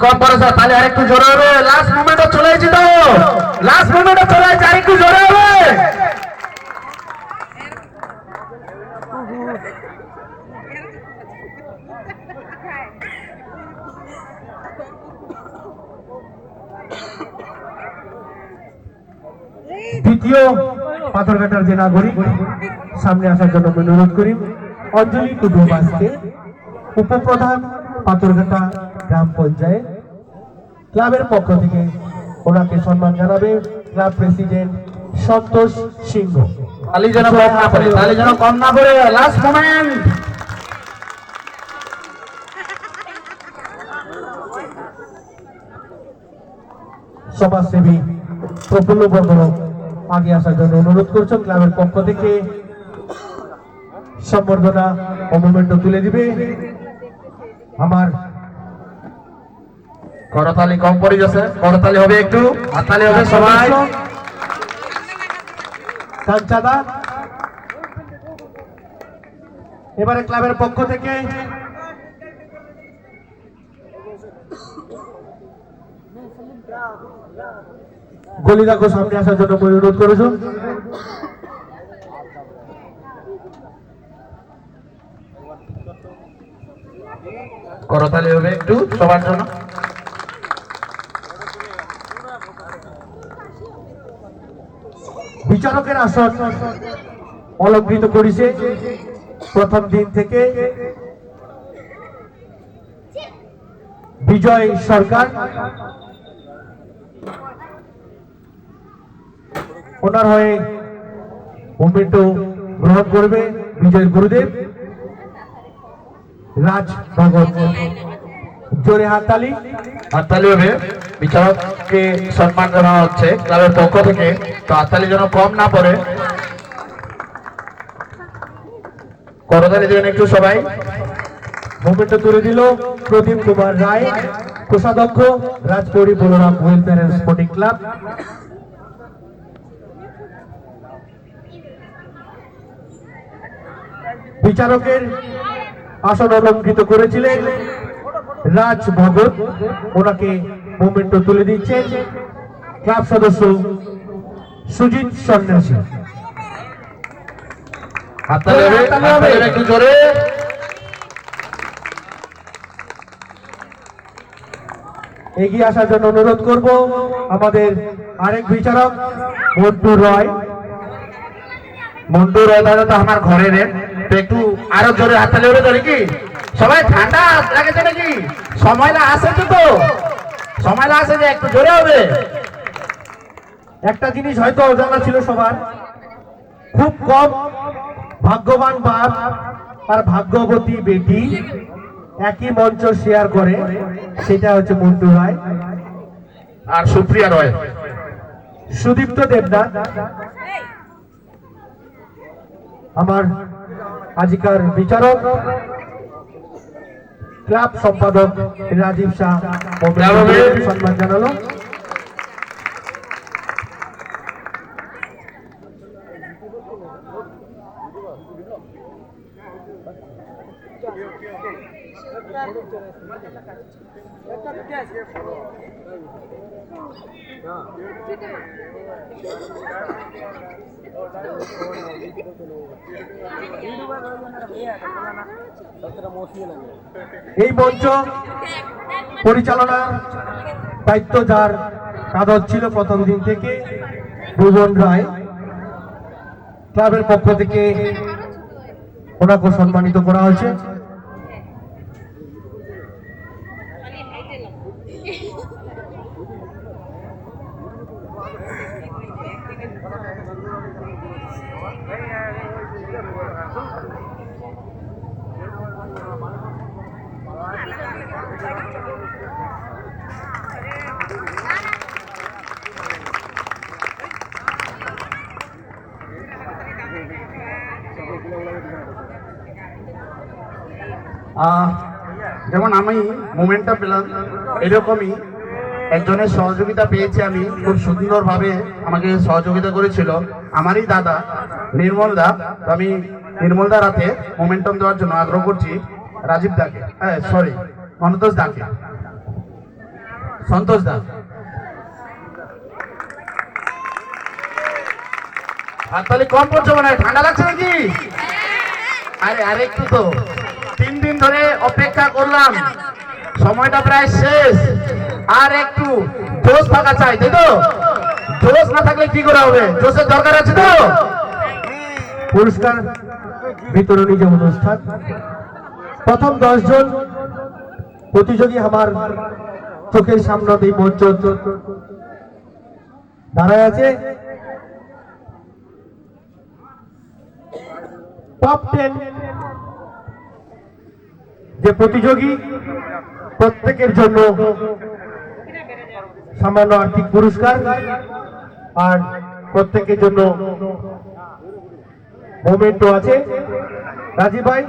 কম পড়েছে, তাহলে আরেকটু জোরে হবে। লাস্ট মোমেন্টে চলে এসেছি তো, লাস্ট মোমেন্টে চলে এসেছি, আরেকটু জোরে হবে। দ্বিতীয় পাথরঘাটার যে নাগরিক সামনে আসার জন্য অনুরোধ করি অঞ্জলি টুডু বাসকে, উপপ্রধান পাথরঘাটা গ্রাম পঞ্চায়েত ক্লাবের পক্ষ থেকে ওনাকে সম্মান জানাবে ক্লাব প্রেসিডেন্ট সন্তোষ সিংহ। তালি যেন কম না পড়ে, তালি যেন কম না পড়ে। Last moment. সমাজসেবী প্রফুল্ল বর্মন আগে আসার জন্য অনুরোধ করছেন। ক্লাবের পক্ষ থেকে সম্বর্ধনা ও মোমেন্টো তুলে দিবে আমার। করতালি কম পড়ে গেছে, করতালি হবে একটু, হাততালি হবে সবাই। চাঁদা এবারে ক্লাবের পক্ষ থেকে গলিদাকে সামনে আসার জন্য অনুরোধ করেছেন। করতালি হবে একটু সবার জন্য। বিচারকের আসন অলঙ্কৃত করেছে প্রথম দিন থেকে বিজয় সরকার। ওনার হয়ে মোমেন্টো গ্রহণ করবে বিজয় গুরুদেব রাজ ভগত। জোরে হাততালি। হাততালি হবে, বিচারককে সম্মান জানানো হচ্ছে ক্লাবের পক্ষ থেকে, তো হাততালি যেন কম না পড়ে। করতালি দেবেন একটু সবাই। মোমেন্টো তুলে দিল প্রদীপ কুমার রায়, কোষাধ্যক্ষ Rajpuri Balaram welfare and sporting club. বিচারকের আসন অলঙ্কৃত করেছিলেন রাজ ভগত, ওনাকে মোমেন্টো তুলে দিচ্ছেন ক্লাব সদস্য সুজিত সন্ন্যাসী। হাততালি হবে, হাততালি হবে একটু জোরে। এগিয়ে আসার জন্য অনুরোধ করব আমাদের আরেক বিচারক মন্টু রয়। মন্টু রয় দাদা তো আমার ঘরের, তো একটু আরো জোরে হাততালি হবে তো নাকি? সবাই ঠান্ডা লাগেছে নাকি? সময় আসে তো, সময় আসে যে একটু জোরে হবে। একটা জিনিস হয়তো অজানা ছিল সবার, খুব কম ভাগ্যবান বাপ আর ভাগ্যবতী বেটি একই মঞ্চ শেয়ার করে, সেটা হচ্ছে মন্টু রায় আর সুপ্রিয়া রয়। সুদীপ্ত দেবনাথ আমার আজিকার বিচারক, ক্লাব সম্পাদক রাজীব শাহ সম্মান জানালো। এই মঞ্চ পরিচালনার দায়িত্ব যার কাঁধে ছিল প্রথম দিন থেকে ভুবন রায়, ক্লাবের পক্ষ থেকে ওনাকে সম্মানিত করা হয়েছে। যেমন আমি মোমেন্টটা পেলাম, এরকমই একজনের সহযোগিতা পেয়েছি আমি, খুব সুন্দরভাবে আমাকে সহযোগিতা করেছিল আমারই দাদা নির্মল দা। আমি নির্মল দার হাতে মোমেন্টাম দেওয়ার জন্য আগ্রহ করছি রাজীব দাকে, সরি মনোতোষ দাকে। সন্তোষ দা। হাততালি কম করছো মানে ঠান্ডা লাগছে নাকি? আরে আরেকটু তো, 3 দিন ধরে অপেক্ষা করলাম, সময়টা প্রায় শেষ, আর একটু জোশ থাকা চাই, তাই তো? জোশ না থাকলে কি করে হবে? জোশের দরকার আছে তো। পুরস্কার বিতরণী যে অনুষ্ঠান, প্রথম 10 জন প্রতিযোগী আমার চোখের সামনে এই মঞ্চ দাঁড়ায় আছে। টপ 10 যে প্রতিযোগী, প্রত্যেকের জন্য সামান্য আর্থিক পুরস্কার আর প্রত্যেকের জন্য মোমেন্টও আছে। রাজীব ভাই,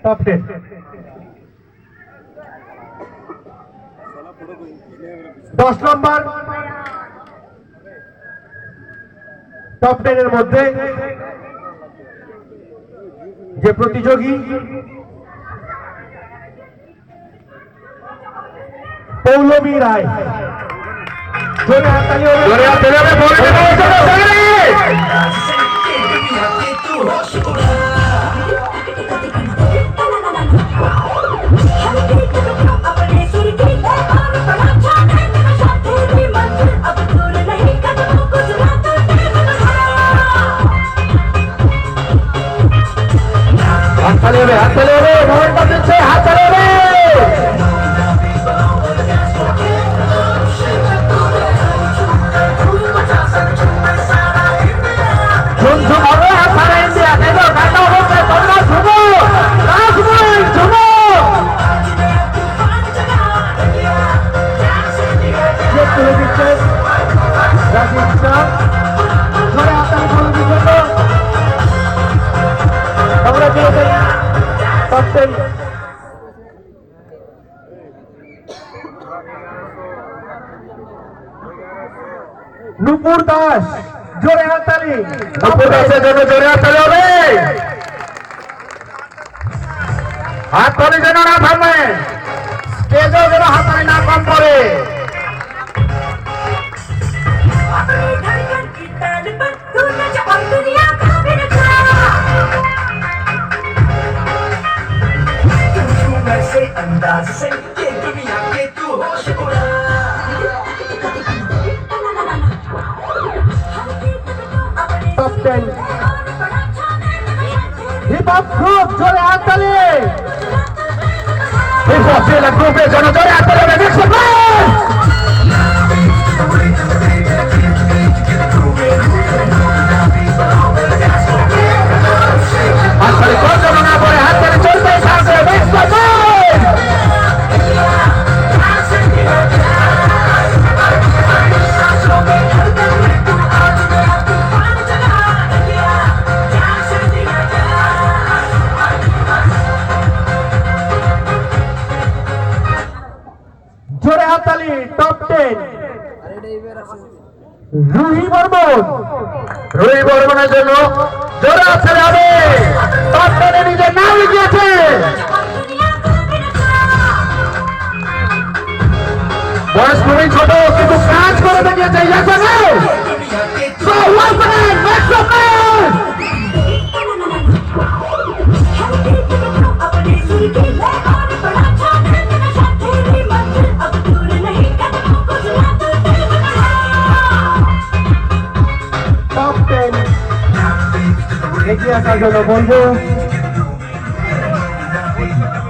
টপ 10। দশ নম্বর টপ 10 এর মধ্যে যে প্রতিযোগী, পৌলমী রায়। জোরে হাততালি হবে। হাততালি হবে, হাততালি হবে, মোমেন্টাম দিচ্ছে, হাততালি হবে। ঝুমঝুম হবে আর সারা ইন্ডিয়া, তাই তো? গানটা অবশ্যই তোমরা শুনো, রাজময় শুনো। চেক করে দিচ্ছেন রাজীব শাহ। জোরে হাততালি পৌলমীর জন্য। Congratulations, top 10. নুপুর দাস, জোরে হাততালি। নুপুর দাসের জন্য জোরে হাততালি হবে। হাততালি যেন না থামে, স্টেজেও যেন হাততালি না কম করে। अंदाज से ये दुनिया के तू होश उड़ा। Top 10 হিপ হপ গ্রুপ, জোরে হাততালি। হিপ হপ গ্রুপের জন্য জোরে হাততালি হবে। হাততালি কম যেন না পড়ে, হাততালি চলতেই থাকবে। জোরে হাততালি। টপ 10 রুহি বর্মন। রুহি বর্মনের জন্য জোরে হাততালি হবে। টপ 10 এ নিজের নাম লিখিয়েছে। বয়স খুবই ছোট কিন্তু কাজ করে দেখিয়েছে। So once again, make some noise! Top 10 এগিয়ে আসার জন্য বলবো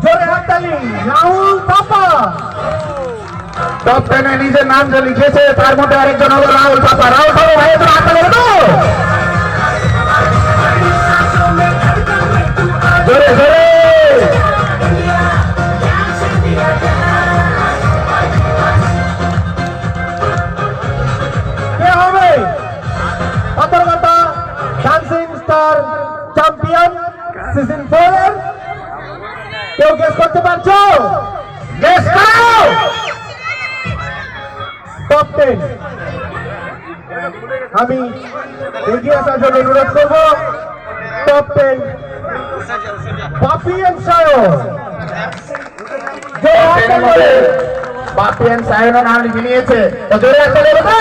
জোরে হাততালি। রাহুল থাপা। টপ 10 এ নিজের নাম যে লিখেছে তার মধ্যে আরেকজন হলো রাহুল থাপা। রাহুল থাপা ভাই একজন হাততালি হবে তো? জোরে জোরে। কে হবে Patharghata dancing star champion season 4 এর? কেউ গেস করতে পারছো? গেস করো। টপ 10 আমি এগিয়ে আসার জন্য অনুরোধ করবো। টপ 10 পাপি এন্ড সায়ন। জোরে হাততালি হবে। বাপিয়ান সায়নের নাম লিখে নিয়েছে। তো জোরে একটা বলবো।